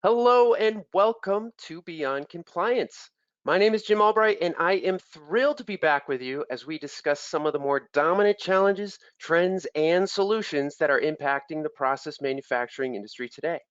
Hello and welcome to Beyond Compliance. My name is Jim Albright, and I am thrilled to be back with you as we discuss some of the more dominant challenges, trends, and solutions that are impacting the process manufacturing industry today.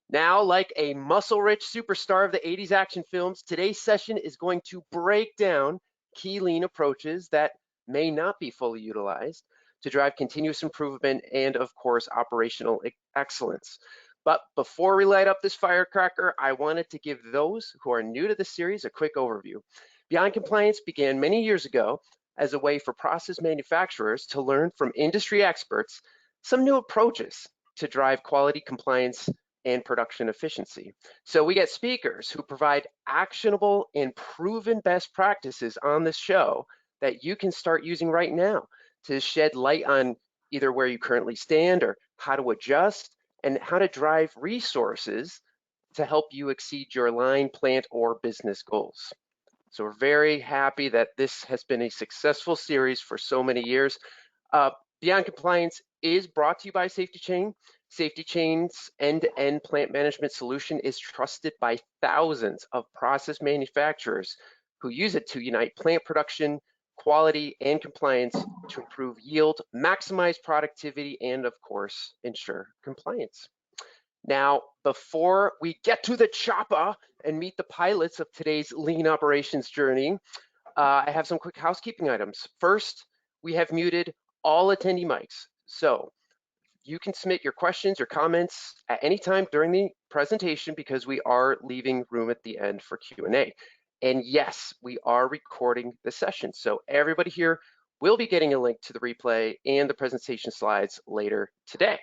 Now, like a muscle-rich superstar of the 80s action films, today's session is going to break down key lean approaches that may not be fully utilized to drive continuous improvement and, of course, operational excellence. But before we light up this firecracker, I wanted to give those who are new to the series a quick overview. Beyond Compliance began many years ago as a way for process manufacturers to learn from industry experts some new approaches to drive quality, compliance, and production efficiency. So we get speakers who provide actionable and proven best practices on this show that you can start using right now to shed light on either where you currently stand or how to adjust and how to drive resources to help you exceed your line, plant, or business goals. So we're very happy that this has been a successful series for so many years. Beyond Compliance is brought to you by Safety Chain. Safety Chain's end-to-end plant management solution is trusted by thousands of process manufacturers who use it to unite plant production, quality, and compliance to improve yield, maximize productivity, and of course, ensure compliance. Now, before we get to the chopper and meet the pilots of today's lean operations journey, I have some quick housekeeping items. First, we have muted all attendee mics. So you can submit your questions or comments at any time during the presentation because we are leaving room at the end for Q&A. And yes, we are recording the session. So everybody here will be getting a link to the replay and the presentation slides later today.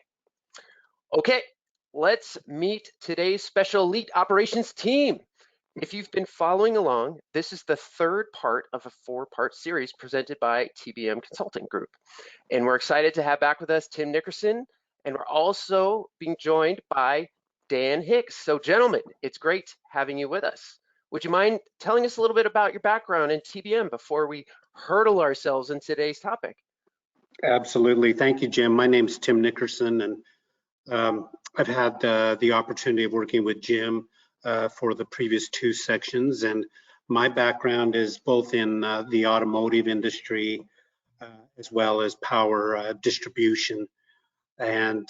Okay, let's meet today's special elite operations team. If you've been following along, this is the third part of a four-part series presented by TBM Consulting Group. And we're excited to have back with us Tim Nickerson, and we're also being joined by Dan Hicks. So gentlemen, it's great having you with us. Would you mind telling us a little bit about your background in TBM before we hurdle ourselves in today's topic? Absolutely. Thank you, Jim. My name's Tim Nickerson, and I've had the opportunity of working with Jim for the previous two sections, and my background is both in the automotive industry as well as power distribution, and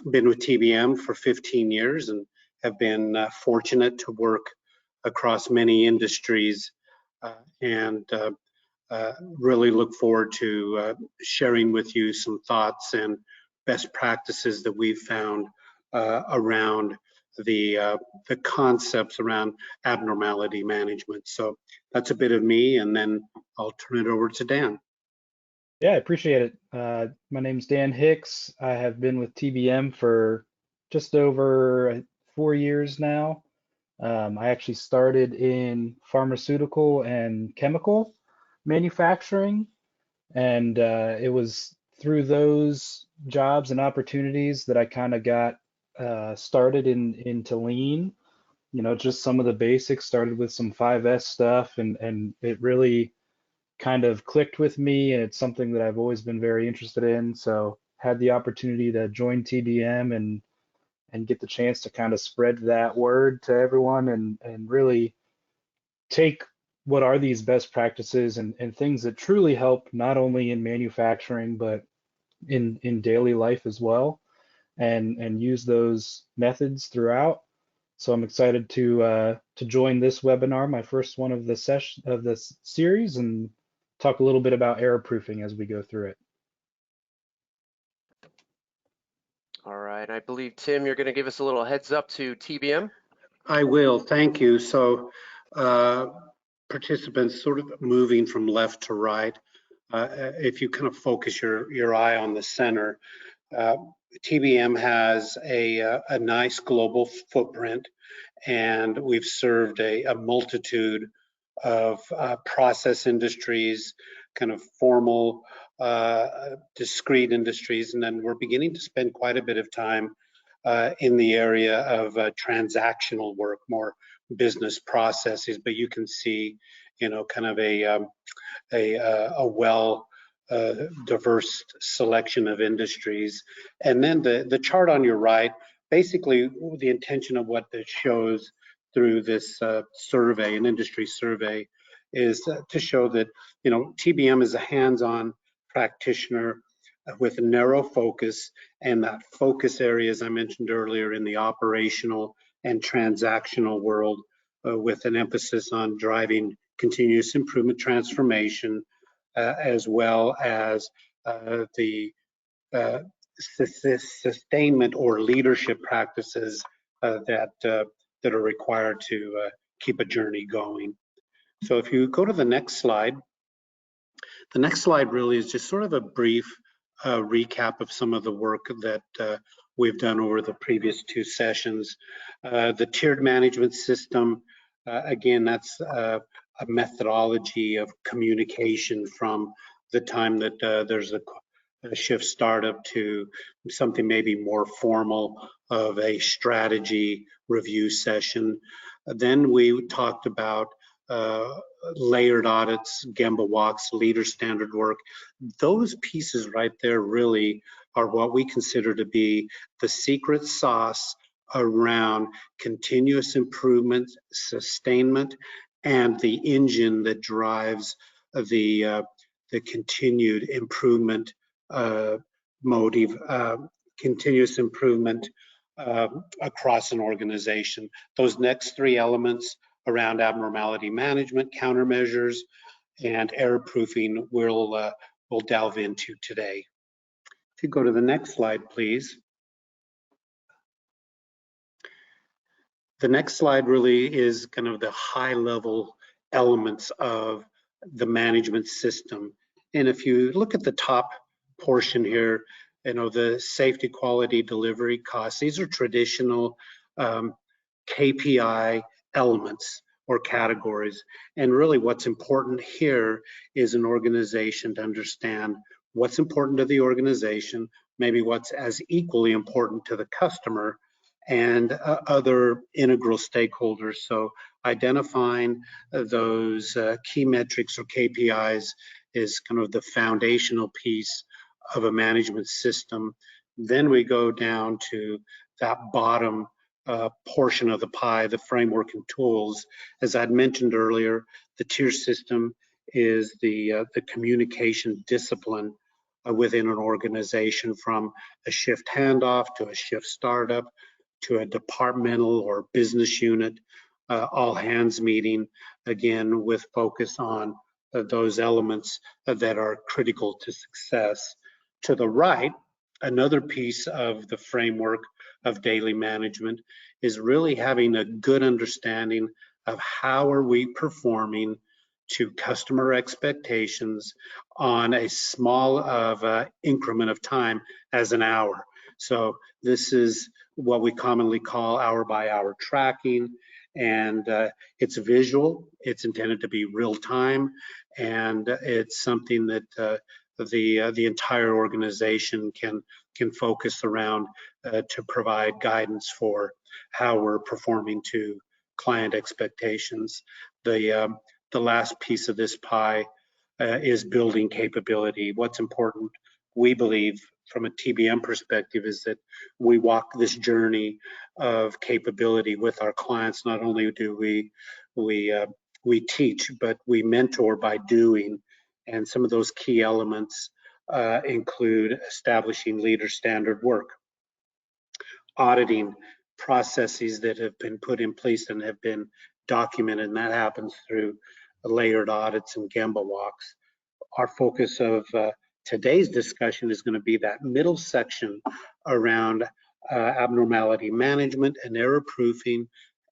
been with TBM for 15 years and have been fortunate to work across many industries and really look forward to sharing with you some thoughts and best practices that we've found around the concepts around abnormality management. So that's a bit of me, and then I'll turn it over to Dan. Yeah, I appreciate it. My name's Dan Hicks. I have been with TBM for just over 4 years now. I actually started in pharmaceutical and chemical manufacturing, and it was through those jobs and opportunities that I kind of got started into lean. You know, just some of the basics, started with some 5S stuff, and it really kind of clicked with me, and it's something that I've always been very interested in. So had the opportunity to join TBM and get the chance to kind of spread that word to everyone and really take what are these best practices and things that truly help not only in manufacturing but in daily life as well, and use those methods throughout. So I'm excited to join this webinar, my first one of the session of this series, and talk a little bit about error proofing as we go through it. All right, I believe, Tim, you're going to give us a little heads up to TBM. I will, thank you. So participants sort of moving from left to right, if you kind of focus your eye on the center, TBM has a nice global footprint, and we've served a multitude of process industries, kind of formal, discrete industries, and then we're beginning to spend quite a bit of time in the area of transactional work, more business processes. But you can see, you know, kind of a well diverse selection of industries. And then the chart on your right basically the intention of what this shows through this survey, an industry survey, is to show that, you know, TBM is a hands-on practitioner with a narrow focus, and that focus area, as I mentioned earlier, in the operational and transactional world, with an emphasis on driving continuous improvement transformation, as well as the sustainment or leadership practices that are required to keep a journey going. So if you go to the next slide really is just sort of a brief recap of some of the work that we've done over the previous two sessions. The tiered management system, again, that's a methodology of communication from the time that there's a shift startup to something maybe more formal of a strategy review session. Then we talked about layered audits, Gemba walks, leader standard work. Those pieces right there really are what we consider to be the secret sauce around continuous improvement, sustainment, and the engine that drives the continued improvement motive, continuous improvement across an organization. Those next three elements around abnormality management, countermeasures, and error proofing we'll delve into today. If you go to the next slide, please. The next slide really is kind of the high level elements of the management system. And if you look at the top portion here, you know, the safety, quality, delivery, costs, these are traditional KPI elements or categories. And really what's important here is an organization to understand what's important to the organization, maybe what's as equally important to the customer and other integral stakeholders. So identifying those key metrics or KPIs is kind of the foundational piece of a management system. Then we go down to that bottom portion of the pie, the framework and tools. As I'd mentioned earlier, the tier system is the communication discipline within an organization, from a shift handoff to a shift startup to a departmental or business unit, all hands meeting, again, with focus on those elements that are critical to success. To the right, another piece of the framework of daily management is really having a good understanding of how are we performing to customer expectations on a small of increment of time as an hour. So this is what we commonly call hour by hour tracking, and it's visual, it's intended to be real time, and it's something that the entire organization can focus around to provide guidance for how we're performing to client expectations. The last piece of this pie is building capability. What's important, we believe, from a TBM perspective, is that we walk this journey of capability with our clients. Not only do we teach, but we mentor by doing. And some of those key elements include establishing leader standard work, auditing processes that have been put in place and have been documented, and that happens through layered audits and Gemba walks. Our focus of today's discussion is going to be that middle section around abnormality management and error proofing,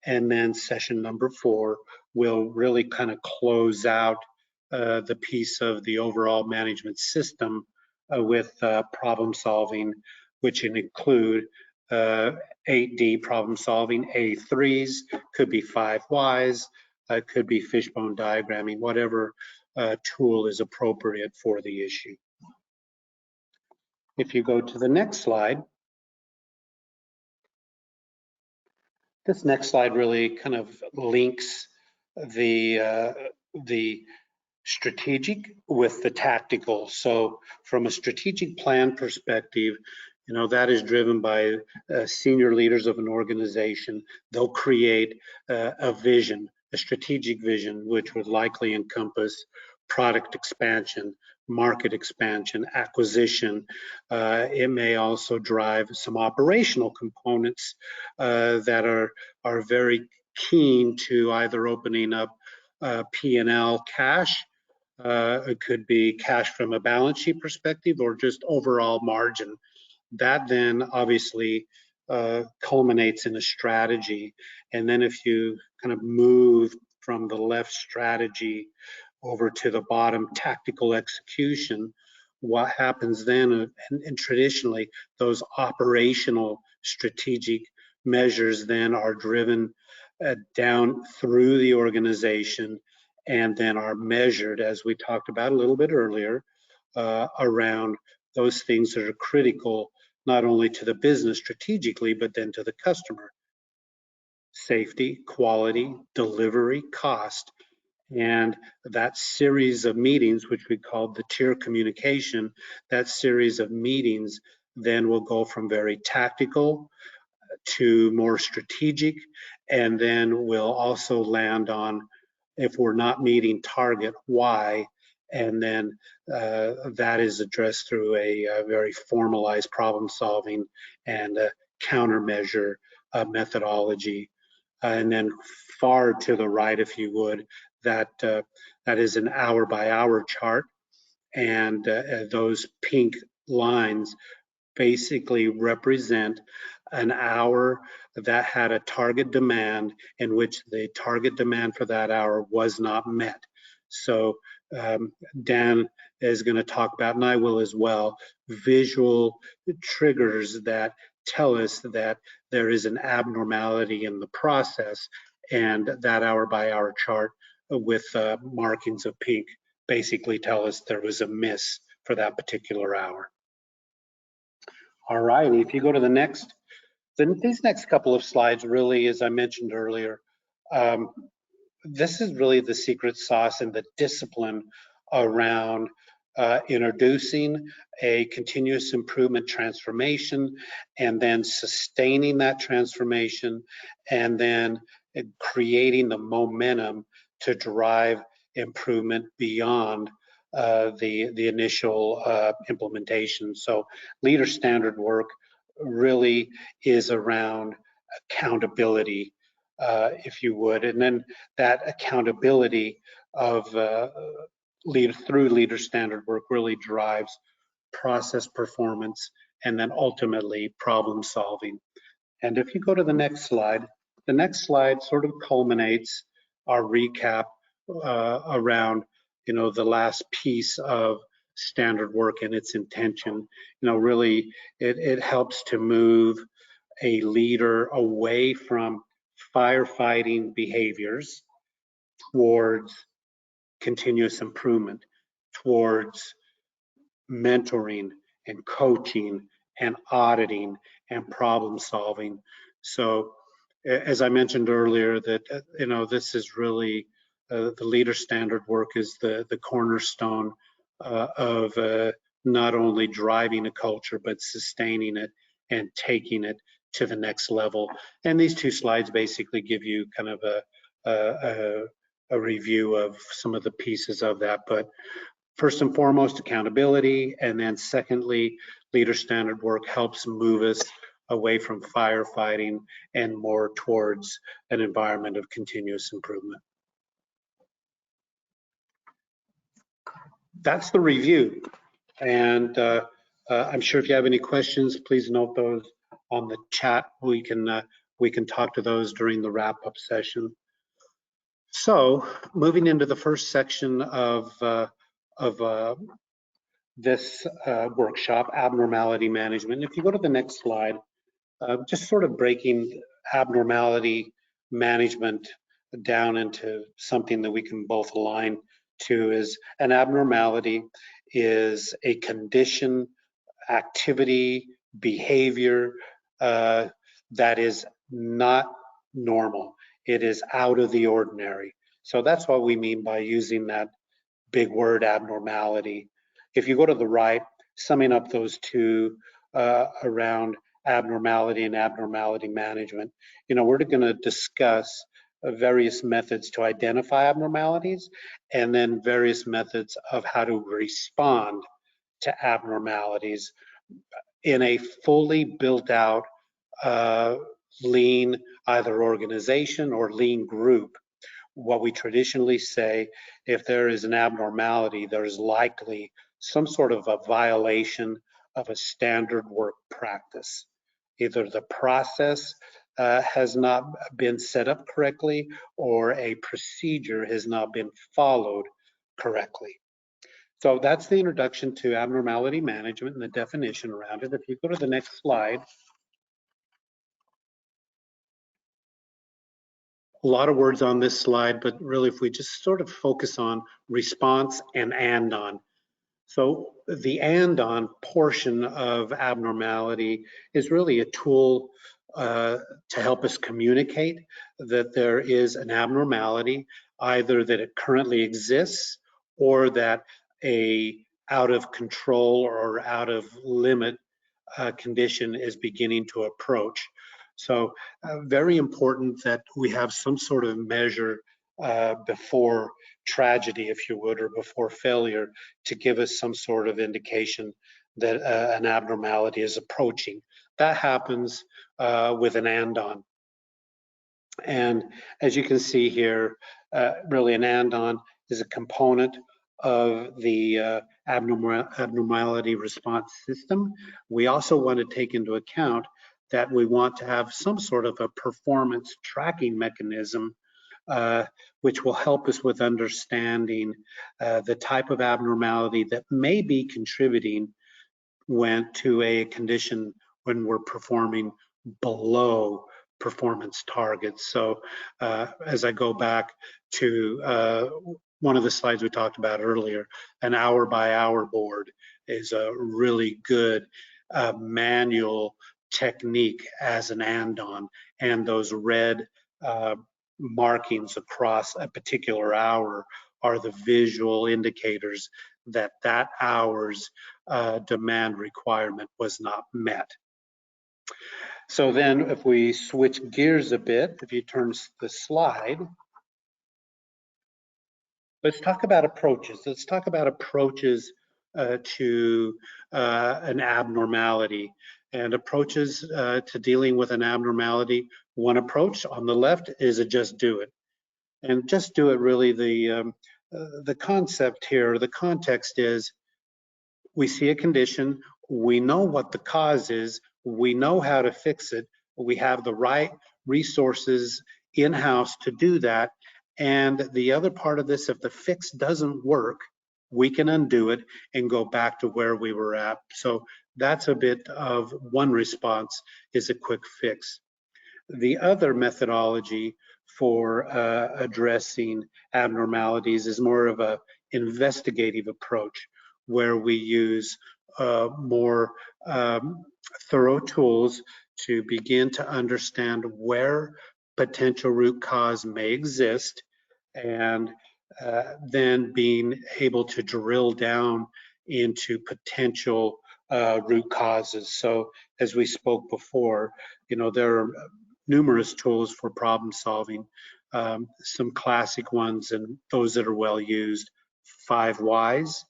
and then session number 4 will really kind of close out the piece of the overall management system with problem solving, which include 8D problem solving, A3s, could be 5 Ys, could be fishbone diagramming, whatever tool is appropriate for the issue. If you go to the next slide, this next slide really kind of links the strategic with the tactical. So from a strategic plan perspective, That is driven by senior leaders of an organization. They'll create a vision, a strategic vision, which would likely encompass product expansion, market expansion, acquisition. It may also drive some operational components that are very keen to either opening up P&L cash. It could be cash from a balance sheet perspective or just overall margin. That then obviously culminates in a strategy. And then if you kind of move from the left strategy over to the bottom tactical execution, what happens then, and traditionally those operational strategic measures then are driven down through the organization and then are measured, as we talked about a little bit earlier, around those things that are critical not only to the business strategically, but then to the customer. Safety, quality, delivery, cost. And that series of meetings, which we call the tier communication, that series of meetings then will go from very tactical to more strategic, and then we'll also land on, if we're not meeting target, why, and then that is addressed through a very formalized problem solving and countermeasure methodology. And then far to the right, if you would, that is an hour by hour chart, and those pink lines basically represent an hour that had a target demand in which the target demand for that hour was not met. So Dan is going to talk about, and I will as well, visual triggers that tell us that there is an abnormality in the process, and that hour by hour chart with markings of pink basically tell us there was a miss for that particular hour. All right, if you go to the next, then these next couple of slides really, as I mentioned earlier, this is really the secret sauce and the discipline around introducing a continuous improvement transformation, and then sustaining that transformation, and then creating the momentum to drive improvement beyond the initial implementation. So leader standard work really is around accountability, if you would, and then that accountability of through leader standard work really drives process performance and then ultimately problem solving. And if you go to the next slide sort of culminates our recap around the last piece of standard work and its intention. Really it helps to move a leader away from firefighting behaviors towards continuous improvement, towards mentoring and coaching and auditing and problem solving. So as I mentioned earlier, that this is really the leader standard work is the cornerstone of not only driving a culture, but sustaining it and taking it to the next level. And these two slides basically give you kind of a review of some of the pieces of that. But first and foremost, accountability, and then secondly, leader standard work helps move us away from firefighting and more towards an environment of continuous improvement. That's the review, and I'm sure if you have any questions, please note those on the chat. We can talk to those during the wrap-up session. So moving into the first section of this workshop, abnormality management. If you go to the next slide, just sort of breaking abnormality management down into something that we can both align to, is an abnormality is a condition, activity, behavior that is not normal. It is out of the ordinary. So that's what we mean by using that big word abnormality. If you go to the right, summing up those two around abnormality and abnormality management. We're going to discuss various methods to identify abnormalities and then various methods of how to respond to abnormalities in a fully built out lean either organization or lean group. What we traditionally say, if there is an abnormality, there's likely some sort of a violation of a standard work practice. Either the process has not been set up correctly or a procedure has not been followed correctly. So that's the introduction to abnormality management and the definition around it. If you go to the next slide. A lot of words on this slide, but really if we just sort of focus on response and on. So the on portion of abnormality is really a tool to help us communicate that there is an abnormality, either that it currently exists or that a out of control or out of limit condition is beginning to approach. So very important that we have some sort of measure before tragedy, if you would, or before failure to give us some sort of indication that an abnormality is approaching. That happens with an on. And as you can see here, really an on is a component of the abnormality response system. We also want to take into account that we want to have some sort of a performance tracking mechanism which will help us with understanding the type of abnormality that may be contributing to a condition when we're performing below performance targets. So as I go back to one of the slides we talked about earlier, an hour by hour board is a really good manual technique as an on, and those red markings across a particular hour are the visual indicators that that hour's demand requirement was not met. So then if we switch gears a bit, if you turn the slide, let's talk about approaches. Let's talk about approaches to an abnormality and approaches to dealing with an abnormality. One approach on the left is a just do it. And just do it really, the concept here, the context is we see a condition, we know what the cause is, we know how to fix it, we have the right resources in-house to do that. And the other part of this, if the fix doesn't work, we can undo it and go back to where we were at. So that's a bit of one response, is a quick fix. The other methodology for addressing abnormalities is more of an investigative approach, where we use more thorough tools to begin to understand where potential root cause may exist, and then being able to drill down into potential root causes. So as we spoke before, there are numerous tools for problem solving, some classic ones and those that are well used: 5 whys,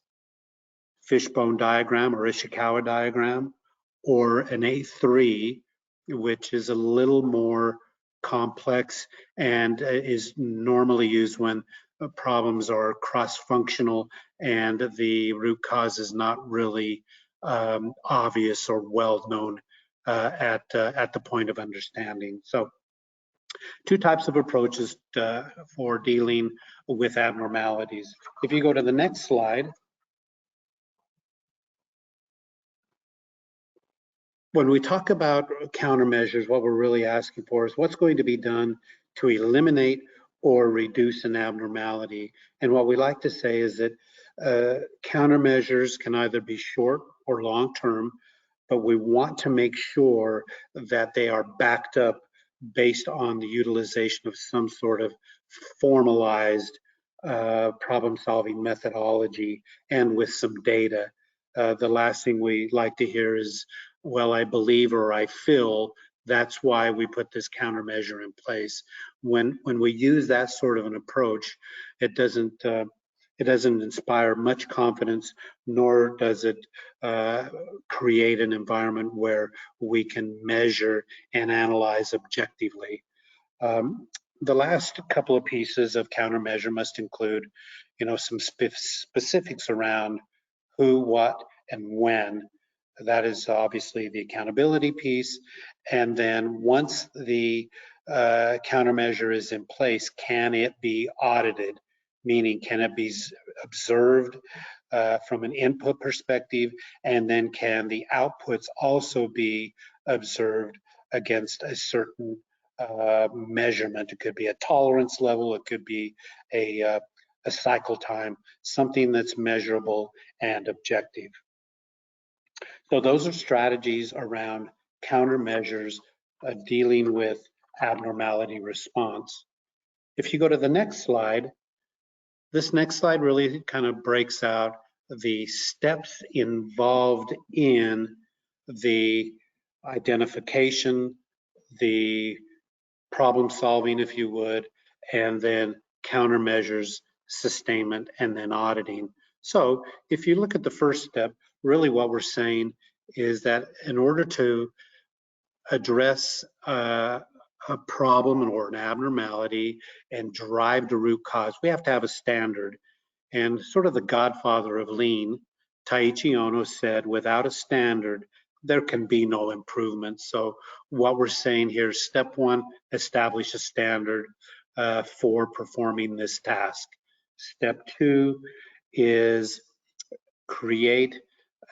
fishbone diagram or Ishikawa diagram, or an A3, which is a little more complex and is normally used when problems are cross-functional and the root cause is not really obvious or well known at the point of understanding. So two types of approaches for dealing with abnormalities. If you go to the next slide, when we talk about countermeasures, what we're really asking for is what's going to be done to eliminate or reduce an abnormality. And what we like to say is that countermeasures can either be short or long term, but we want to make sure that they are backed up based on the utilization of some sort of formalized problem-solving methodology and with some data. The last thing we like to hear is well, I believe or I feel, that's why we put this countermeasure in place. When we use that sort of an approach, it doesn't inspire much confidence, nor does it create an environment where we can measure and analyze objectively. The last couple of pieces of countermeasure must include, some specifics around who, what, and when. That is obviously the accountability piece. And then once the countermeasure is in place, can it be audited? Meaning, can it be observed from an input perspective? And then can the outputs also be observed against a certain measurement? It could be a tolerance level, it could be a cycle time, something that's measurable and objective. So those are strategies around countermeasures dealing with abnormality response. If you go to the next slide, this next slide really kind of breaks out the steps involved in the identification, the problem solving, if you would, and then countermeasures, sustainment, and then auditing. So if you look at the first step, really what we're saying is that in order to address a problem or an abnormality and drive the root cause, we have to have a standard. And sort of the godfather of lean, Taiichi Ono, said, without a standard, there can be no improvement. So what we're saying here is step one, establish a standard for performing this task. Step two is create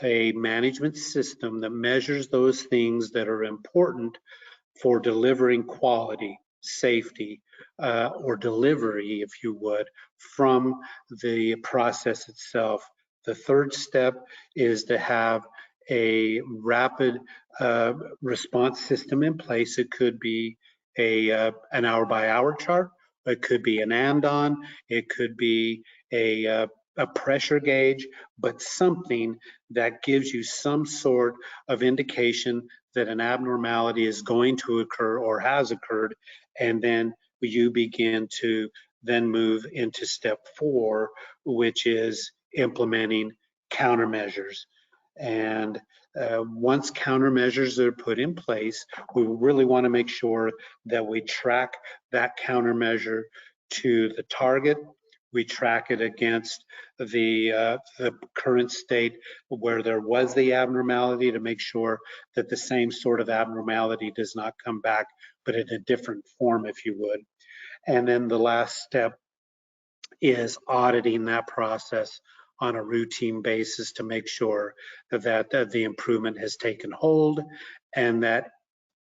a management system that measures those things that are important for delivering quality, safety, or delivery, if you would, from the process itself. The third step is to have a rapid response system in place. It could be an hour-by-hour chart. It could be an andon. It could be a pressure gauge, but something that gives you some sort of indication that an abnormality is going to occur or has occurred, and then you begin to then move into step four, which is implementing countermeasures. And once countermeasures are put in place, we really want to make sure that we track that countermeasure to the target. We track it against the current state where there was the abnormality to make sure that the same sort of abnormality does not come back, but in a different form, if you would. And then the last step is auditing that process on a routine basis to make sure that the improvement has taken hold and that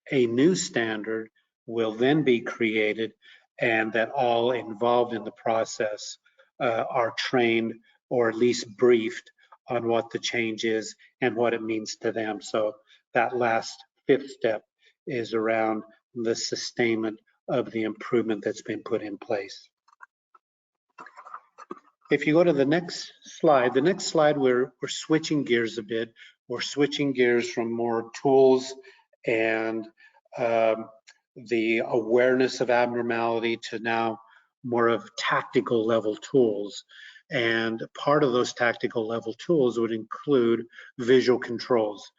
a new standard will then be created and that all involved in the process are trained or at least briefed on what the change is and what it means to them. So that last fifth step is around the sustainment of the improvement that's been put in place. If you go to the next slide we're switching gears a bit. We're switching gears from more tools and the awareness of abnormality to now more of tactical level tools. And part of those tactical level tools would include visual controls.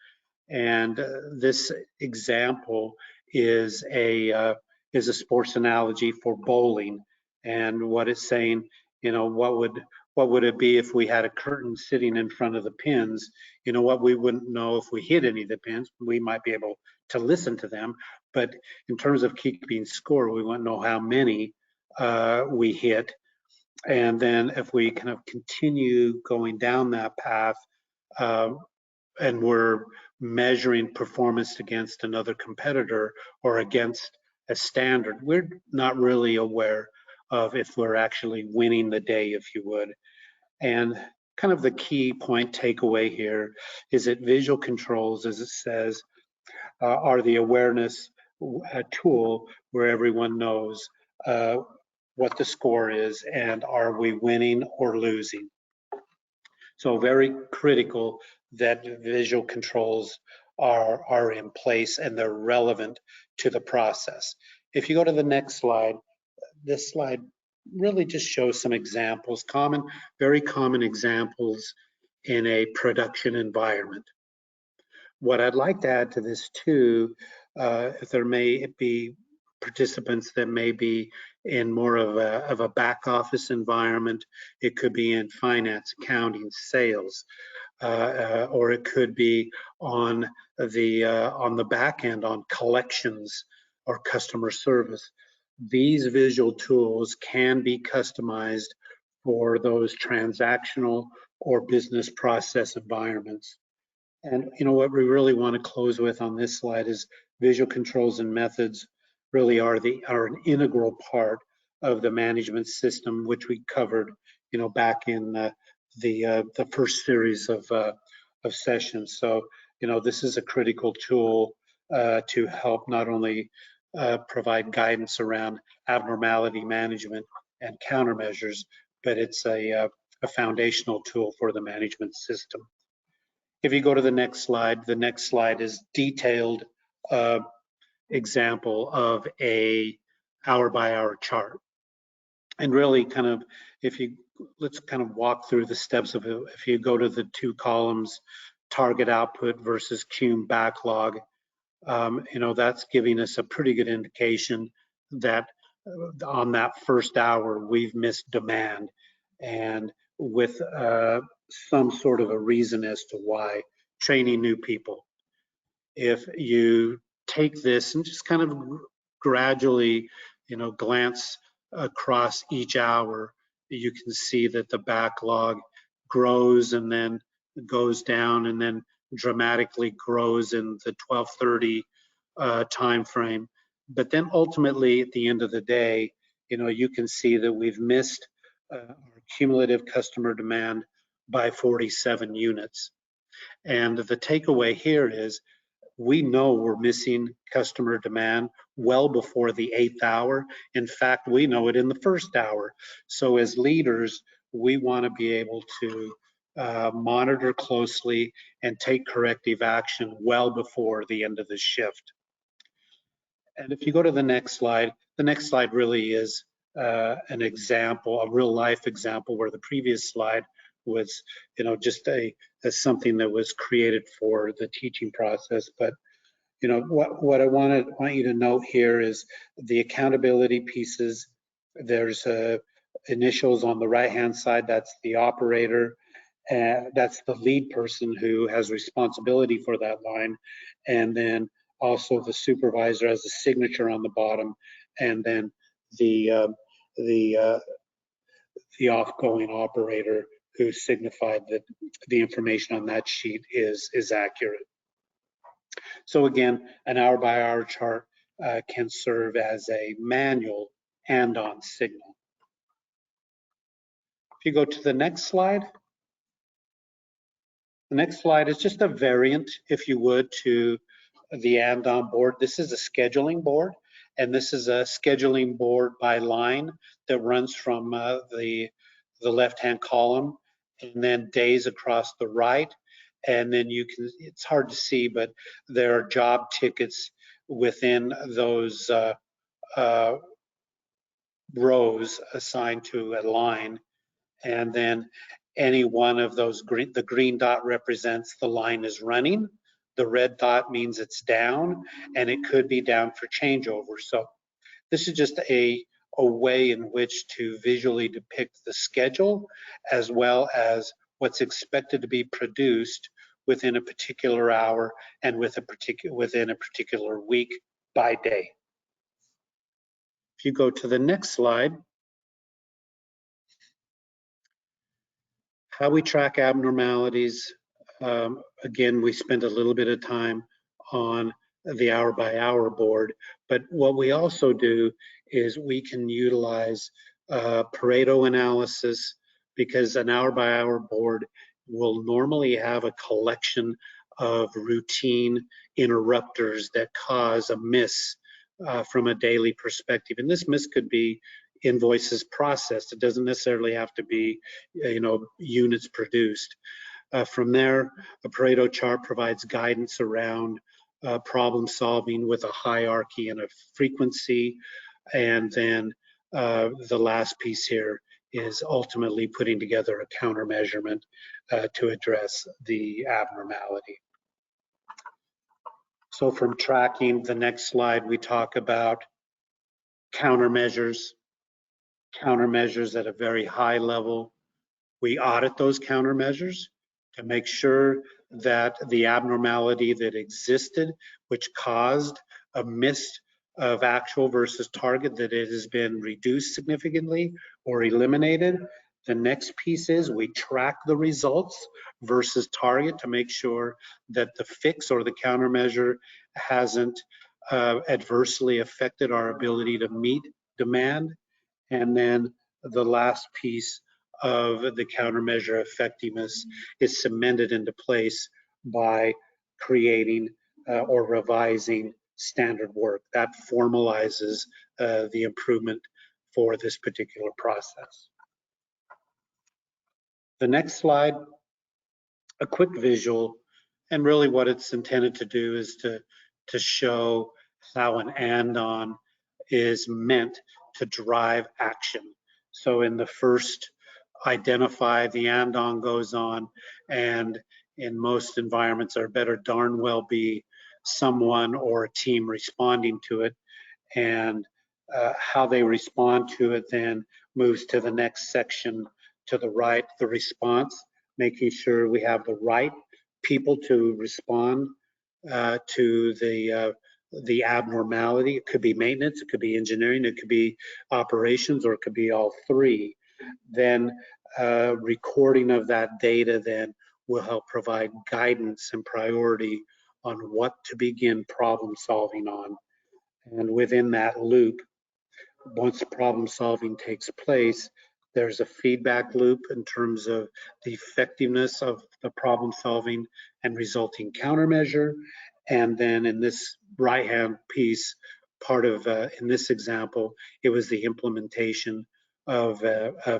And this example is a sports analogy for bowling. And what it's saying, what would it be if we had a curtain sitting in front of the pins? What we wouldn't know if we hit any of the pins. We might be able to listen to them, but in terms of keeping score, we wouldn't know how many we hit. And then if we kind of continue going down that path, and we're measuring performance against another competitor or against a standard, we're not really aware of if we're actually winning the day, if you would. And kind of the key point takeaway here is that visual controls, as it says, are the awareness tool where everyone knows what the score is and are we winning or losing. So very critical that visual controls are in place and they're relevant to the process. If you go to the next slide, this slide really just shows some examples, very common examples in a production environment. What I'd like to add to this too, if there may be participants that may be in more of a back office environment, it could be in finance, accounting, sales, or it could be on the back end on collections or customer service. These visual tools can be customized for those transactional or business process environments. And what we really want to close with on this slide is visual controls and methods really are an integral part of the management system, which we covered back in the first series of sessions. So this is a critical tool to help not only provide guidance around abnormality management and countermeasures, but it's a foundational tool for the management system. If you go to the next slide is detailed example of a hour-by-hour chart. And really kind of, let's kind of walk through the steps of it. If you go to the two columns, target output versus cum backlog, that's giving us a pretty good indication that on that first hour, we've missed demand, and with some sort of a reason as to why. Training new people. If you take this and just kind of gradually, glance across each hour, you can see that the backlog grows and then goes down and then dramatically grows in the 12:30 time frame. But then ultimately at the end of the day, you can see that we've missed our cumulative customer demand by 47 units. And the takeaway here is we know we're missing customer demand well before the 8th hour. In fact, we know it in the first hour. So as leaders, we want to be able to monitor closely and take corrective action well before the end of the shift. And if you go to the next slide really is an example, a real life example, where the previous slide was, just something that was created for the teaching process. But what I want you to note here is the accountability pieces. There's initials on the right-hand side. That's the operator. That's the lead person who has responsibility for that line, and then also the supervisor has a signature on the bottom, and then the offgoing operator who signified that the information on that sheet is accurate. So again, an hour-by-hour chart can serve as a manual hand-on signal. If you go to the next slide, the next slide is just a variant, if you would, to the hand-on board. This is a scheduling board, and this is a scheduling board by line that runs from the left-hand column, and then days across the right. And then it's hard to see, but there are job tickets within those rows assigned to a line. And then any one of those the green dot represents the line is running. The red dot means it's down, and it could be down for changeover. So this is just a way in which to visually depict the schedule, as well as what's expected to be produced within a particular hour and within a particular week by day. If you go to the next slide, how we track abnormalities. Again, we spent a little bit of time on the hour-by-hour board, but what we also do is we can utilize Pareto analysis, because an hour-by-hour board will normally have a collection of routine interrupters that cause a miss from a daily perspective. And this miss could be invoices processed. It doesn't necessarily have to be, units produced. From there, a Pareto chart provides guidance around problem solving with a hierarchy and a frequency. And then the last piece here is ultimately putting together a countermeasurement to address the abnormality. So from tracking, the next slide, we talk about countermeasures at a very high level. We audit those countermeasures to make sure that the abnormality that existed, which caused a miss of actual versus target, that it has been reduced significantly or eliminated. The next piece is we track the results versus target to make sure that the fix or the countermeasure hasn't adversely affected our ability to meet demand. And then the last piece of the countermeasure effectiveness is cemented into place by creating or revising standard work that formalizes the improvement for this particular process. The next slide, a quick visual, and really what it's intended to do is to show how an and-on is meant to drive action. So in the first, identify, the and-on goes on, and in most environments there better darn well be someone or a team responding to it, and how they respond to it then moves to the next section to the right, the response, making sure we have the right people to respond to the abnormality. It could be maintenance, it could be engineering, it could be operations, or it could be all three. Then recording of that data then will help provide guidance and priority on what to begin problem solving on. And within that loop, once problem solving takes place, there's a feedback loop in terms of the effectiveness of the problem solving and resulting countermeasure. And then in this right-hand piece, part of, in this example, it was the implementation of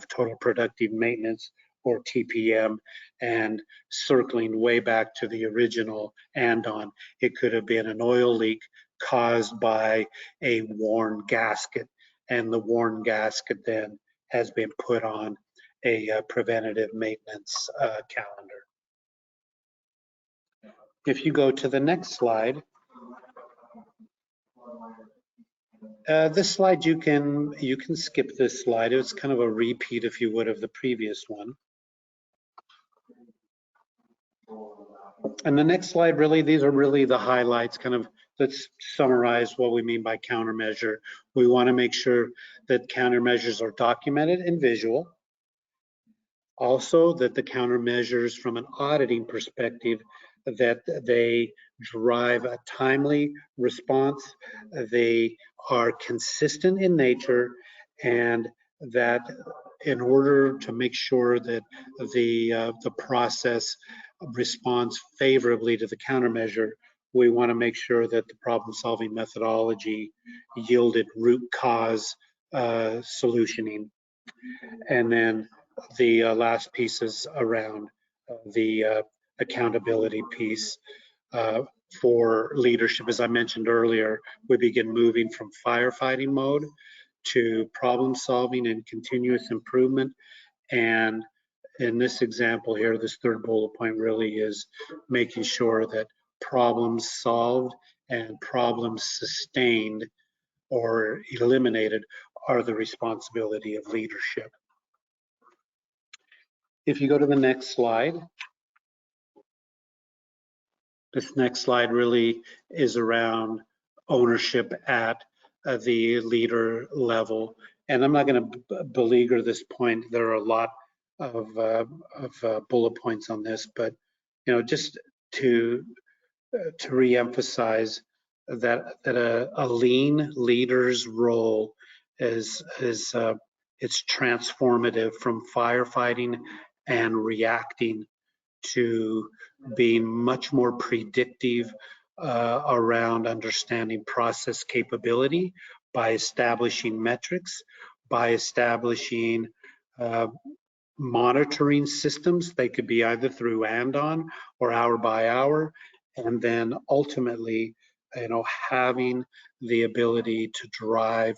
total productive maintenance, or TPM, and circling way back to the original and-on. It could have been an oil leak caused by a worn gasket, and the worn gasket then has been put on a preventative maintenance calendar. If you go to the next slide, this slide you can skip this slide. It's kind of a repeat, if you would, of the previous one. And the next slide, really, these are really the highlights. Kind of, let's summarize what we mean by countermeasure. We want to make sure that countermeasures are documented and visual. Also, that the countermeasures from an auditing perspective, that they drive a timely response, they are consistent in nature, and that in order to make sure that the process responds favorably to the countermeasure, we want to make sure that the problem-solving methodology yielded root cause solutioning. And then the last piece is around the accountability piece. For leadership, as I mentioned earlier, we begin moving from firefighting mode to problem solving and continuous improvement. And in this example here, this third bullet point really is making sure that problems solved and problems sustained or eliminated are the responsibility of leadership. If you go to the next slide, this next slide really is around ownership at the leader level. And I'm not going to beleaguer this point. There are a lot of bullet points on this, but just to reemphasize that a lean leader's role is it's transformative from firefighting and reacting to being much more predictive around understanding process capability by establishing metrics, by establishing monitoring systems. They could be either through Andon or hour by hour, and then ultimately, having the ability to drive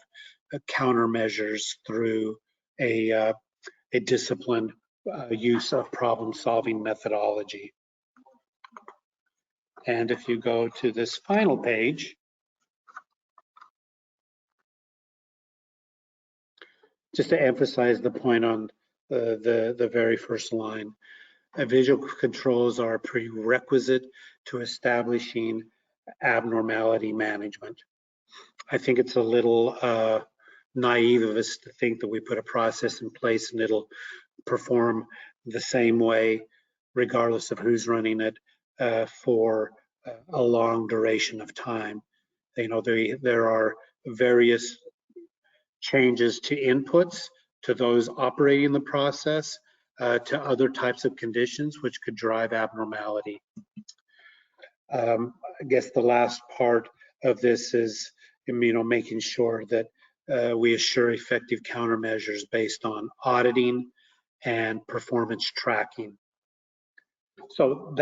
countermeasures through a disciplined use of problem-solving methodology. And if you go to this final page, just to emphasize the point on the very first line, visual controls are a prerequisite to establishing abnormality management. I think it's a little naive of us to think that we put a process in place and it'll perform the same way regardless of who's running it for a long duration of time. There are various changes to inputs, to those operating the process, to other types of conditions which could drive abnormality. I guess the last part of this is, making sure that we assure effective countermeasures based on auditing and performance tracking. So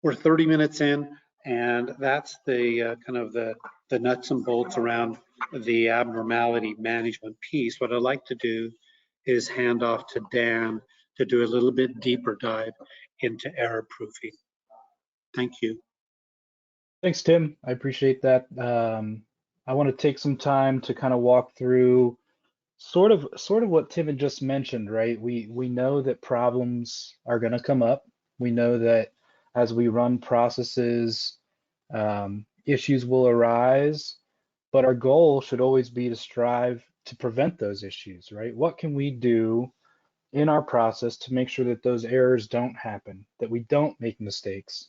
we're 30 minutes in, and that's the kind of the nuts and bolts around the abnormality management piece. What I'd like to do is hand off to Dan to do a little bit deeper dive into error proofing. Thank you. Thanks, Tim. I appreciate that. I want to take some time to kind of walk through sort of what Tim had just mentioned, right? We know that problems are going to come up. We know that as we run processes, issues will arise, but our goal should always be to strive to prevent those issues, right? What can we do in our process to make sure that those errors don't happen, that we don't make mistakes?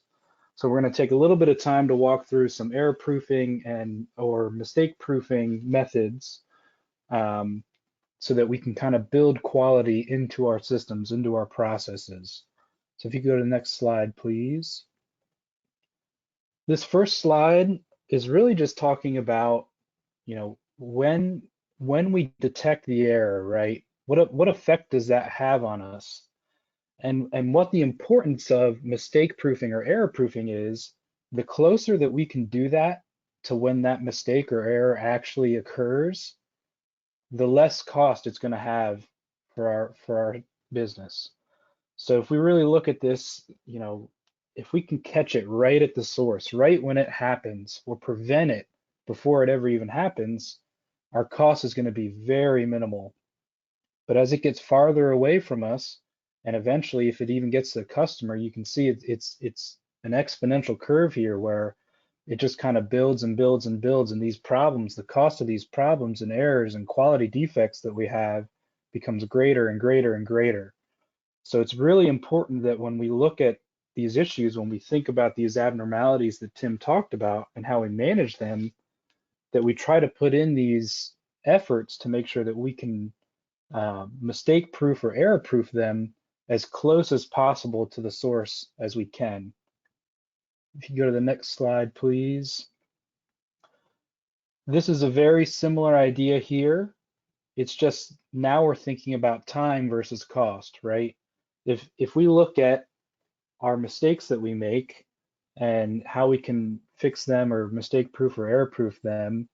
So we're going to take a little bit of time to walk through some error proofing or mistake proofing methods, so that we can kind of build quality into our systems, into our processes. So if you go to the next slide, please. This first slide is really just talking about, when we detect the error, right? What effect does that have on us? And what the importance of mistake proofing or error proofing is, the closer that we can do that to when that mistake or error actually occurs, the less cost it's going to have for our business. So if we really look at this, if we can catch it right at the source, right when it happens, or prevent it before it ever even happens, our cost is going to be very minimal. But as it gets farther away from us, and eventually if it even gets to the customer, you can see it's an exponential curve here where it just kind of builds and builds and builds, and these problems, the cost of these problems and errors and quality defects that we have becomes greater and greater and greater. So it's really important that when we look at these issues, when we think about these abnormalities that Tim talked about and how we manage them, that we try to put in these efforts to make sure that we can mistake proof or error proof them as close as possible to the source as we can. If you go to the next slide, please. This is a very similar idea here. It's just now we're thinking about time versus cost, right? If we look at our mistakes that we make and how we can fix them or mistake proof or error proof them,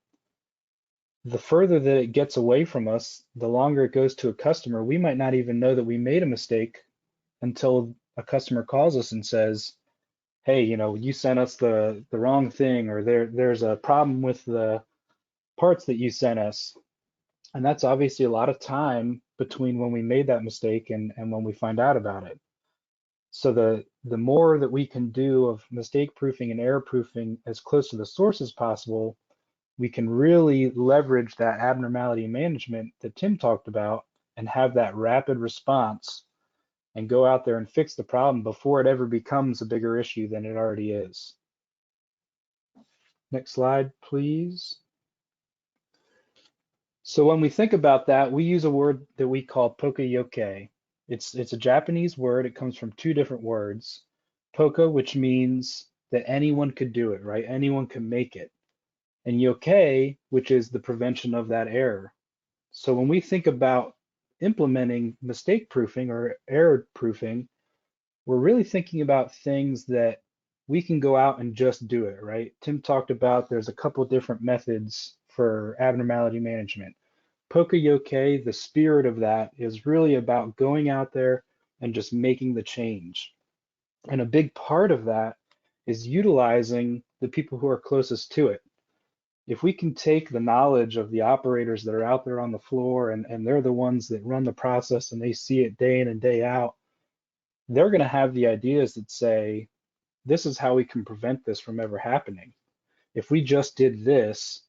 the further that it gets away from us, the longer it goes to a customer. We might not even know that we made a mistake until a customer calls us and says, hey, you sent us the wrong thing, or there's a problem with the parts that you sent us. And that's obviously a lot of time between when we made that mistake and when we find out about it. So the more that we can do of mistake proofing and error proofing as close to the source as possible, we can really leverage that abnormality management that Tim talked about and have that rapid response and go out there and fix the problem before it ever becomes a bigger issue than it already is. Next slide, please. So when we think about that, we use a word that we call poka-yoke. It's a Japanese word. It comes from two different words. Poka, which means that anyone could do it, right? Anyone can make it. And yoke, which is the prevention of that error. So when we think about implementing mistake proofing or error proofing, we're really thinking about things that we can go out and just do it, right? Tim talked about there's a couple different methods for abnormality management. Poka-yoke, the spirit of that is really about going out there and just making the change. And a big part of that is utilizing the people who are closest to it. If we can take the knowledge of the operators that are out there on the floor and they're the ones that run the process and they see it day in and day out, they're going to have the ideas that say, this is how we can prevent this from ever happening. If we just did this,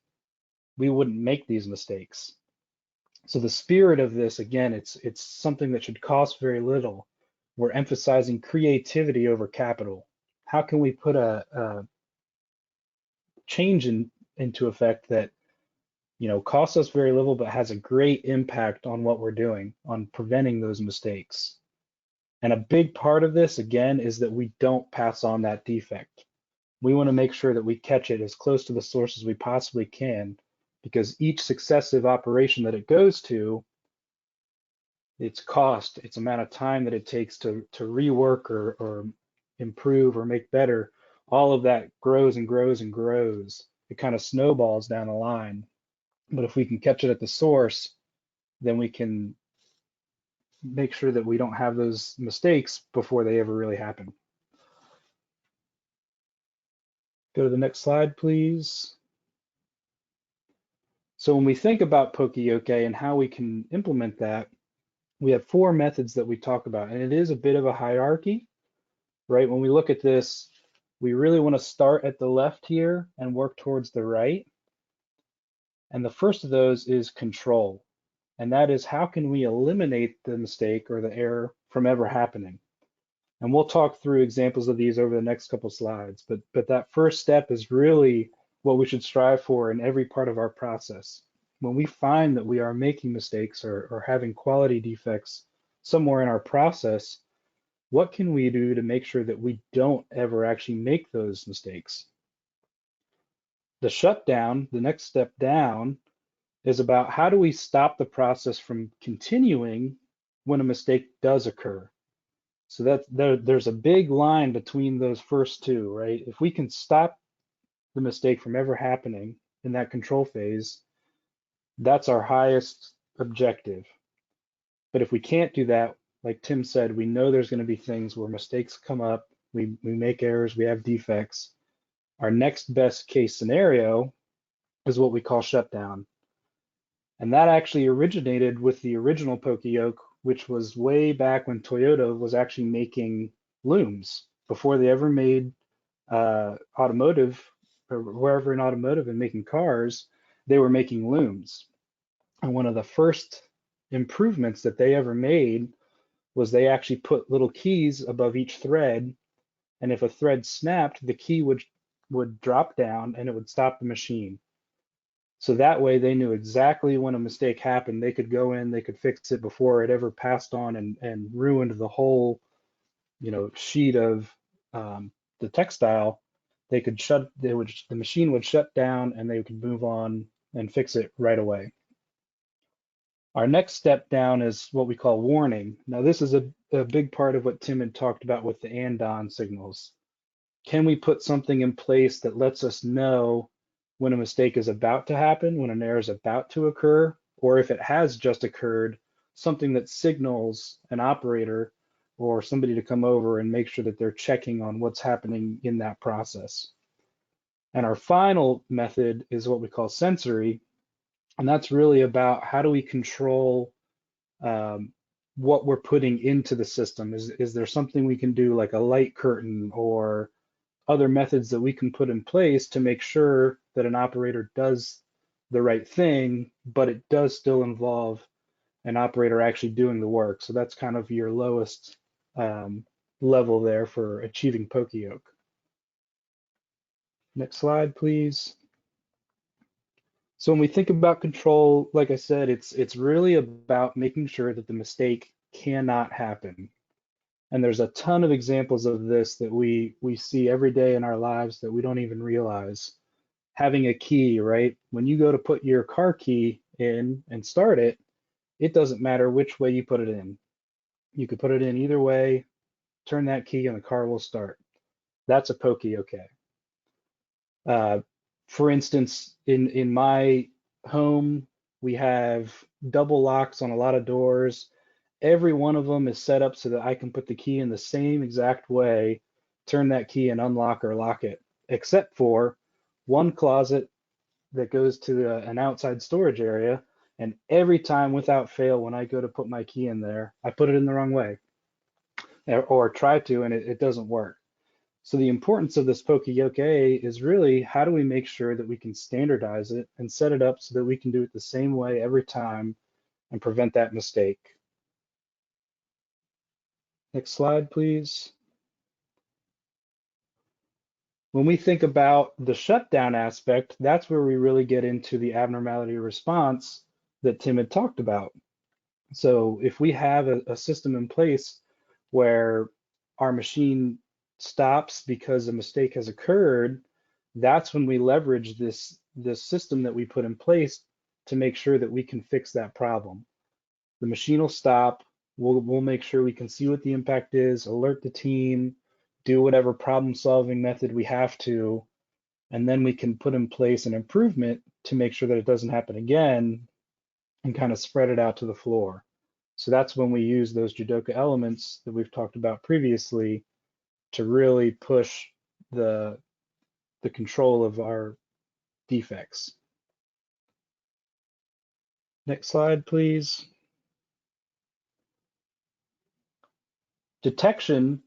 we wouldn't make these mistakes. So the spirit of this, again, it's something that should cost very little. We're emphasizing creativity over capital. How can we put a change into effect that costs us very little but has a great impact on what we're doing, on preventing those mistakes? And a big part of this, again, is that we don't pass on that defect. We want to make sure that we catch it as close to the source as we possibly can, because each successive operation that it goes to, its cost, its amount of time that it takes to rework or improve or make better, all of that grows and grows and grows. It kind of snowballs down the line. But if we can catch it at the source, then we can make sure that we don't have those mistakes before they ever really happen. Go to the next slide, please. So when we think about Poka-yoke and how we can implement that, we have 4 methods that we talk about, and it is a bit of a hierarchy, right? When we look at this, we really want to start at the left here and work towards the right. And the first of those is control. And that is, how can we eliminate the mistake or the error from ever happening? And we'll talk through examples of these over the next couple slides. But that first step is really what we should strive for in every part of our process. When we find that we are making mistakes or having quality defects somewhere in our process, what can we do to make sure that we don't ever actually make those mistakes? The shutdown, the next step down, is about how do we stop the process from continuing when a mistake does occur. So there's a big line between those first two, right? If we can stop the mistake from ever happening in that control phase, that's our highest objective. But if we can't do that, like Tim said, we know there's going to be things where mistakes come up, we make errors, we have defects. Our next best case scenario is what we call shutdown. And that actually originated with the original Poka-yoke, which was way back when Toyota was actually making looms. Before they ever made automotive, or wherever in automotive and making cars, they were making looms. And one of the first improvements that they ever made was they actually put little keys above each thread. And if a thread snapped, the key would drop down and it would stop the machine. So that way they knew exactly when a mistake happened. They could go in, they could fix it before it ever passed on and ruined the whole, sheet of the textile. The machine would shut down and they could move on and fix it right away. Our next step down is what we call warning. Now this is a big part of what Tim had talked about with the and/on signals. Can we put something in place that lets us know when a mistake is about to happen, when an error is about to occur, or if it has just occurred, something that signals an operator or somebody to come over and make sure that they're checking on what's happening in that process. And our final method is what we call sensory, and that's really about how do we control what we're putting into the system. Is there something we can do, like a light curtain or other methods that we can put in place to make sure that an operator does the right thing, but it does still involve an operator actually doing the work. So that's kind of your lowest level there for achieving Poka-yoke. Next slide, please. So when we think about control, like I said, it's really about making sure that the mistake cannot happen. And there's a ton of examples of this that we see every day in our lives that we don't even realize. Having a key, right? When you go to put your car key in and start it, It doesn't matter which way you put it in. You could put it in either way, turn that key, and the car will start. That's a pokey okay. For instance, in my home, we have double locks on a lot of doors. Every one of them is set up so that I can put the key in the same exact way, turn that key and unlock or lock it, except for one closet that goes to an outside storage area. And every time without fail, when I go to put my key in there, I put it in the wrong way or try to, and it doesn't work. So the importance of this Poke-Yoke is really how do we make sure that we can standardize it and set it up so that we can do it the same way every time and prevent that mistake. Next slide, please. When we think about the shutdown aspect, that's where we really get into the abnormality response that Tim had talked about. So if we have a system in place where our machine stops because a mistake has occurred, that's when we leverage this system that we put in place to make sure that we can fix that problem. The machine will stop. We'll make sure we can see what the impact is, alert the team, do whatever problem solving method we have to, and then we can put in place an improvement to make sure that it doesn't happen again and kind of spread it out to the floor. So that's when we use those Judoka elements that we've talked about previously to really push the control of our defects. Next slide, please. Detection,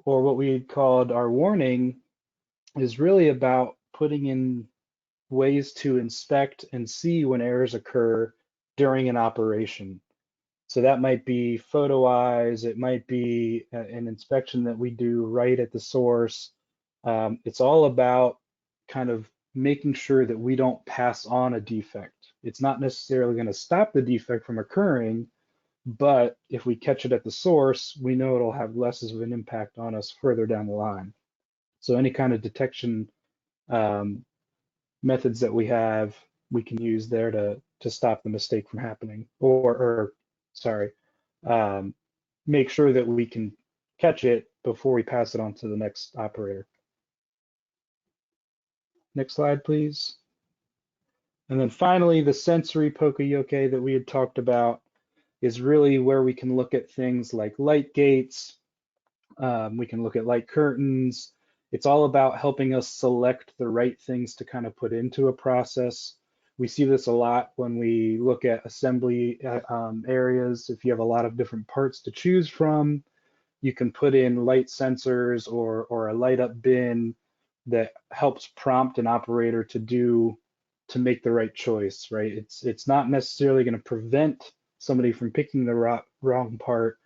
or what we called our warning, is really about putting in ways to inspect and see when errors occur during an operation. So that might be photo eyes, it might be an inspection that we do right at the source. It's all about kind of making sure that we don't pass on a defect. It's not necessarily going to stop the defect from occurring, but if we catch it at the source, we know it'll have less of an impact on us further down the line. So any kind of detection methods that we have, we can use there to stop the mistake from happening, or sorry, make sure that we can catch it before we pass it on to the next operator. Next slide, please. And then finally, the sensory Poke-Yoke that we had talked about is really where we can look at things like light gates. We can look at light curtains. It's all about helping us select the right things to kind of put into a process. We see this a lot when we look at assembly areas. If you have a lot of different parts to choose from, you can put in light sensors or a light up bin that helps prompt an operator to make the right choice, right? It's not necessarily going to prevent somebody from picking the wrong part,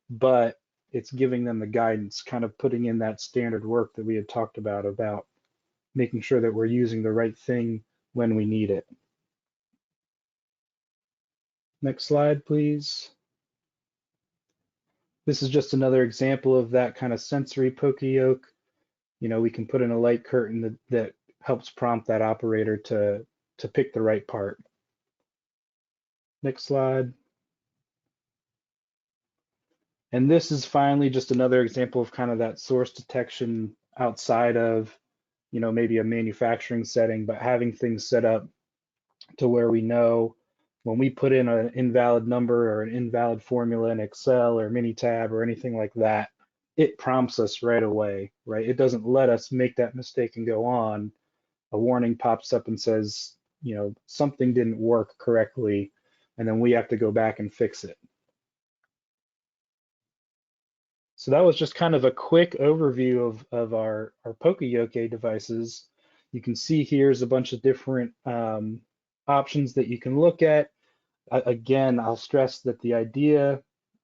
but it's giving them the guidance, kind of putting in that standard work that we had talked about making sure that we're using the right thing when we need it. Next slide, please. This is just another example of that kind of sensory Poke-Yoke. You know, we can put in a light curtain that helps prompt that operator to pick the right part. Next slide. And this is finally just another example of kind of that source detection outside of, you know, maybe a manufacturing setting, but having things set up to where we know when we put in an invalid number or an invalid formula in Excel or Minitab or anything like that, it prompts us right away, right? It doesn't let us make that mistake and go on. A warning pops up and says, you know, something didn't work correctly, and then we have to go back and fix it. So that was just kind of a quick overview of our Poke-Yoke devices. You can see here's a bunch of different options that you can look at. Again, I'll stress that the idea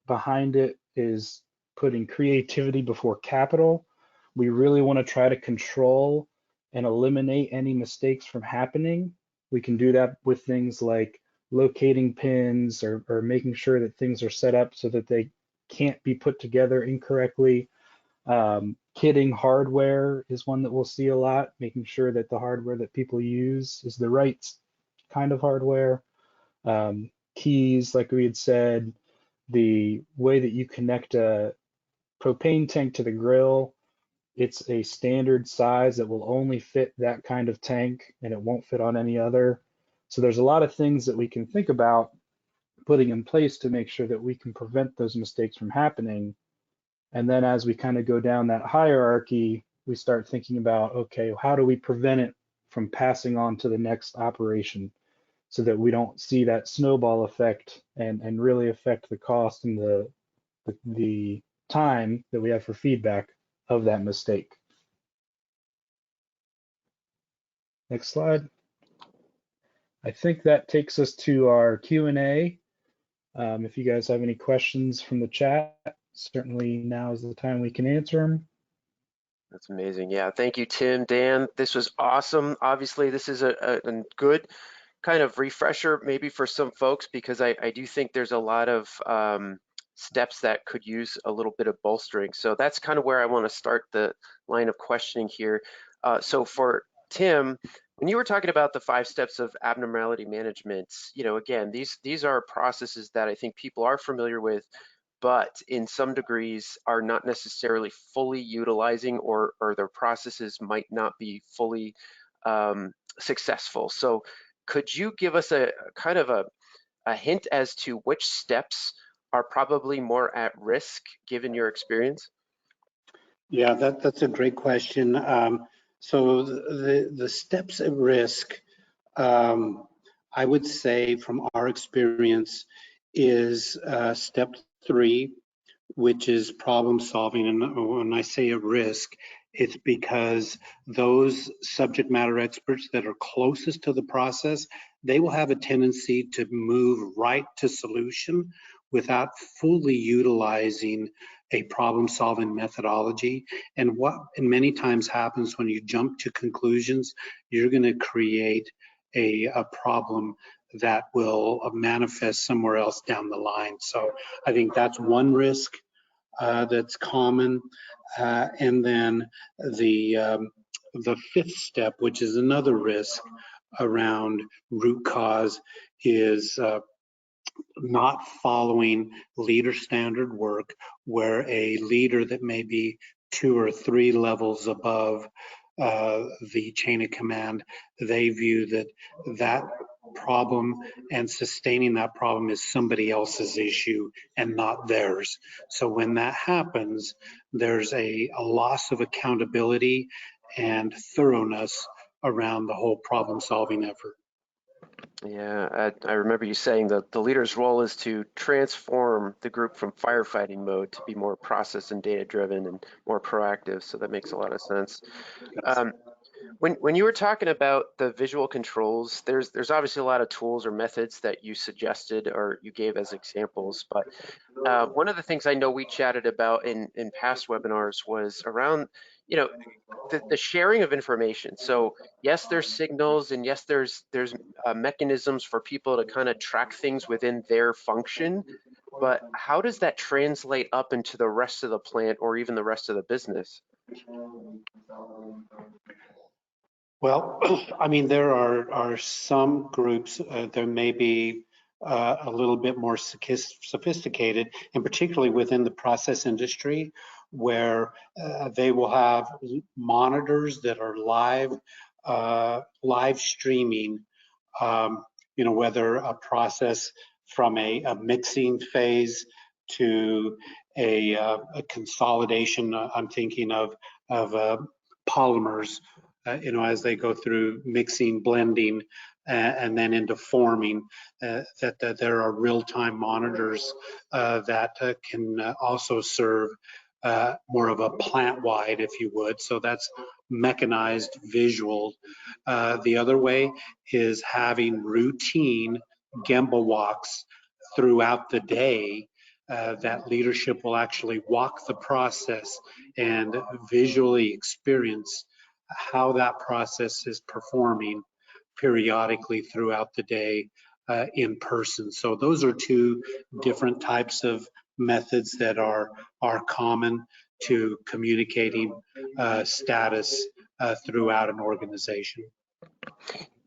behind it is putting creativity before capital. We really want to try to control and eliminate any mistakes from happening. We can do that with things like locating pins or making sure that things are set up so that they can't be put together incorrectly. Kitting hardware is one that we'll see a lot, making sure that the hardware that people use is the right kind of hardware. keys, like we had said, the way that you connect a propane tank to the grill. It's a standard size that will only fit that kind of tank and it won't fit on any other. So there's a lot of things that we can think about putting in place to make sure that we can prevent those mistakes from happening. And then as we kind of go down that hierarchy, we start thinking about, okay, how do we prevent it from passing on to the next operation so that we don't see that snowball effect and really affect the cost and the time that we have for feedback of that mistake. Next slide. I think that takes us to our Q&A. If you guys have any questions from the chat, certainly now is the time we can answer them. That's amazing. Yeah, thank you, Tim, Dan. This was awesome. Obviously, this is a good kind of refresher maybe for some folks because I do think there's a lot of steps that could use a little bit of bolstering. So that's kind of where I want to start the line of questioning here. So for Tim, when you were talking about the 5 steps of abnormality management, again, these are processes that I think people are familiar with, but in some degrees are not necessarily fully utilizing, or their processes might not be fully successful. So could you give us a kind of a hint as to which steps are probably more at risk given your experience? Yeah, that's a great question. So the steps at risk, I would say from our experience, is step 3, which is problem solving. And when I say at risk, it's because those subject matter experts that are closest to the process, they will have a tendency to move right to solution without fully utilizing a problem solving methodology. And what many times happens when you jump to conclusions, you're going to create a problem that will manifest somewhere else down the line. So I think that's one risk that's common. And then the 5th step, which is another risk around root cause, is not following leader standard work, where a leader that may be 2 or 3 levels above the chain of command, they view that problem and sustaining that problem is somebody else's issue and not theirs. So when that happens, there's a loss of accountability and thoroughness around the whole problem solving effort. Yeah, I remember you saying that the leader's role is to transform the group from firefighting mode to be more process and data driven and more proactive. So that makes a lot of sense. Um, when you were talking about the visual controls, there's obviously a lot of tools or methods that you suggested or you gave as examples, but one of the things I know we chatted about in past webinars was around, the sharing of information. So yes, there's signals, and yes, there's mechanisms for people to kind of track things within their function, but how does that translate up into the rest of the plant or even the rest of the business? Well, I mean, there are some groups that may be a little bit more sophisticated, and particularly within the process industry, where they will have monitors that are live streaming, whether a process from a mixing phase to a consolidation. I'm thinking of polymers, as they go through mixing, blending, and then into forming, that there are real-time monitors that can also serve more of a plant-wide, if you would. So that's mechanized visual. The other way is having routine Gemba walks throughout the day. That leadership will actually walk the process and visually experience how that process is performing periodically throughout the day in person. So those are 2 different types of methods that are common to communicating status throughout an organization.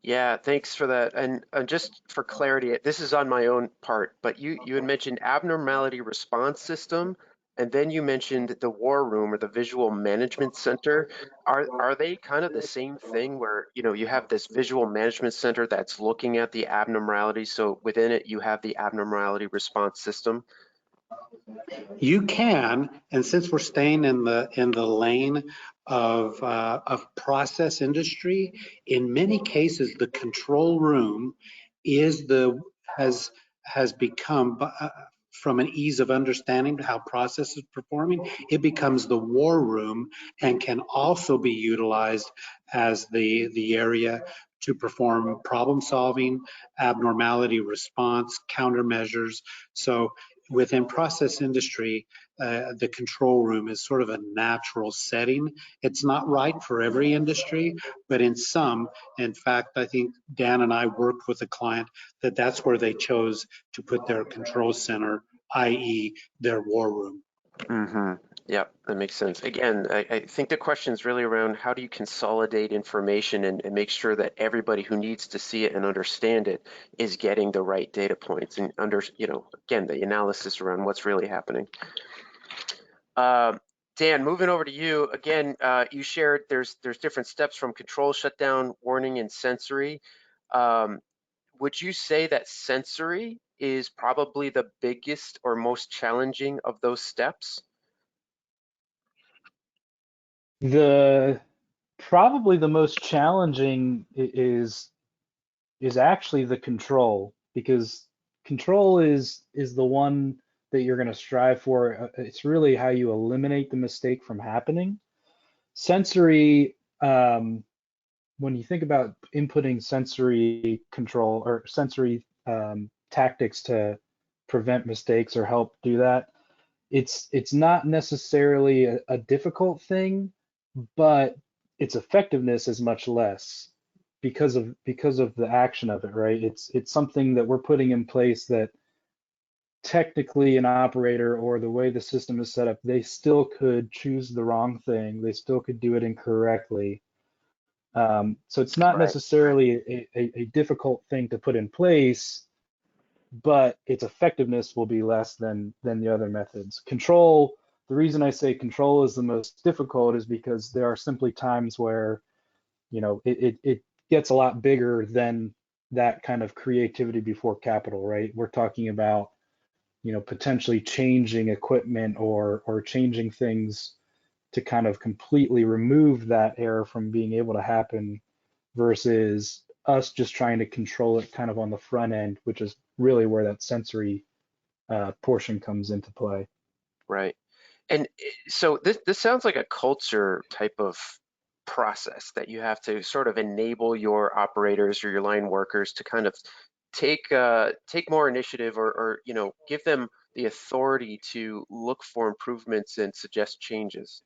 Yeah, thanks for that. And just for clarity, this is on my own part, but you had mentioned abnormality response system, and then you mentioned the war room or the visual management center. Are they kind of the same thing where, you have this visual management center that's looking at the abnormality, so within it you have the abnormality response system? You can, and since we're staying in the lane of process industry, in many cases the control room is the has become from an ease of understanding how process is performing, it becomes the war room and can also be utilized as the area to perform problem solving, abnormality response, countermeasures. So within process industry, the control room is sort of a natural setting. It's not right for every industry, but in some, in fact, I think Dan and I worked with a client that's where they chose to put their control center, i.e. their war room. Mm-hmm. Yep, that makes sense. Again, I think the question is really around how do you consolidate information and make sure that everybody who needs to see it and understand it is getting the right data points and again, the analysis around what's really happening. Dan, moving over to you again, you shared there's different steps from control, shutdown, warning, and sensory. Um, would you say that sensory is probably the biggest or most challenging of those steps? The probably the most challenging is actually the control, because control is the one that you're going to strive for. It's really how you eliminate the mistake from happening. Sensory, when you think about inputting sensory control or sensory tactics to prevent mistakes or help do that, it's not necessarily a difficult thing, but its effectiveness is much less because of the action of it, right? It's something that we're putting in place that technically an operator or the way the system is set up, they still could choose the wrong thing. They still could do it incorrectly. So it's not Right. necessarily a difficult thing to put in place, but its effectiveness will be less than the other methods. Control, the reason I say control is the most difficult is because there are simply times where, it gets a lot bigger than that kind of creativity before capital, right? We're talking about, potentially changing equipment or changing things to kind of completely remove that error from being able to happen versus us just trying to control it kind of on the front end, which is really where that sensory portion comes into play. Right. And so this sounds like a culture type of process that you have to sort of enable your operators or your line workers to kind of take more initiative or give them the authority to look for improvements and suggest changes.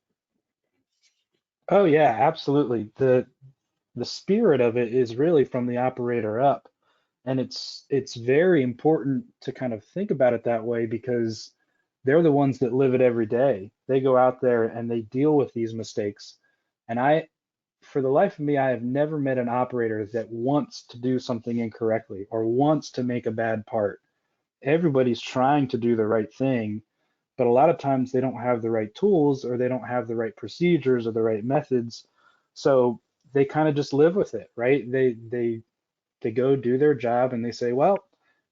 Oh yeah, absolutely. The spirit of it is really from the operator up. And it's very important to kind of think about it that way because they're the ones that live it every day. They go out there and they deal with these mistakes. And for the life of me, I have never met an operator that wants to do something incorrectly or wants to make a bad part. Everybody's trying to do the right thing, but a lot of times they don't have the right tools or they don't have the right procedures or the right methods. So they kind of just live with it, right? They go do their job and they say, well,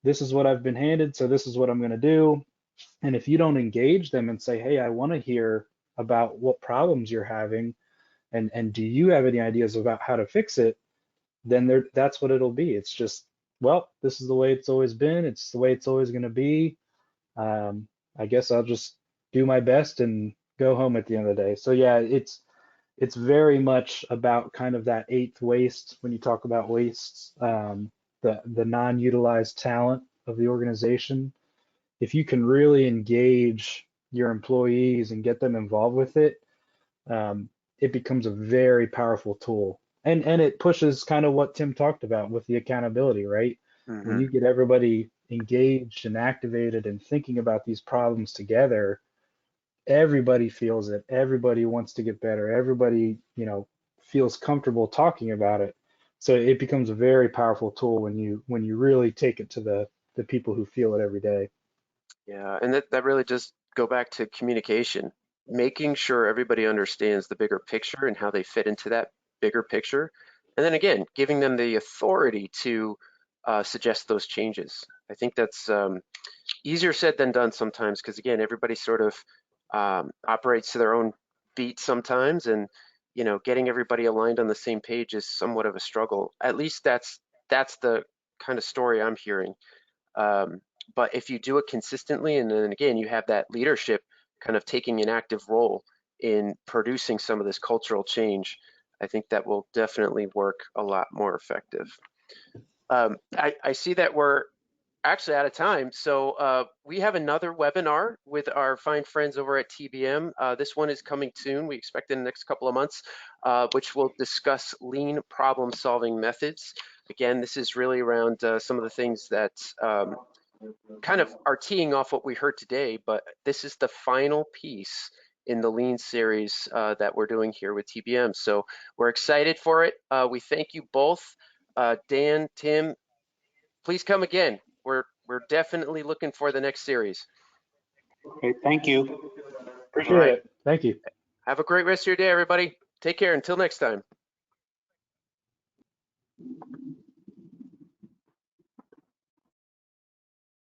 this is what I've been handed, so this is what I'm going to do. And if you don't engage them and say, hey, I want to hear about what problems you're having and do you have any ideas about how to fix it, then that's what it'll be. It's just, well, this is the way it's always been. It's the way it's always going to be. I guess I'll just do my best and go home at the end of the day. So yeah, it's very much about kind of that eighth waste when you talk about wastes, the non-utilized talent of the organization. If you can really engage your employees and get them involved with it, um, it becomes a very powerful tool. And it pushes kind of what Tim talked about with the accountability, right? When Hmm. you get everybody engaged and activated and thinking about these problems together, everybody feels it. Everybody wants to get better. Everybody, feels comfortable talking about it. So it becomes a very powerful tool when you really take it to the people who feel it every day. Yeah, and that really does go back to communication, making sure everybody understands the bigger picture and how they fit into that bigger picture. And then again, giving them the authority to suggest those changes. I think that's easier said than done sometimes because again, everybody sort of operates to their own beat sometimes, and getting everybody aligned on the same page is somewhat of a struggle. At least that's the kind of story I'm hearing. Um, but if you do it consistently, and then again, you have that leadership kind of taking an active role in producing some of this cultural change, I think that will definitely work a lot more effective. I see that we're actually out of time. So we have another webinar with our fine friends over at TBM. This one is coming soon. We expect in the next couple of months, which will discuss lean problem solving methods. Again, this is really around some of the things that kind of are teeing off what we heard today, but this is the final piece in the lean series that we're doing here with TBM. So we're excited for it. We thank you both. Dan, Tim, please come again. We're definitely looking for the next series. Okay, thank you. All Appreciate right. it. Thank you. Have a great rest of your day, everybody. Take care. Until next time.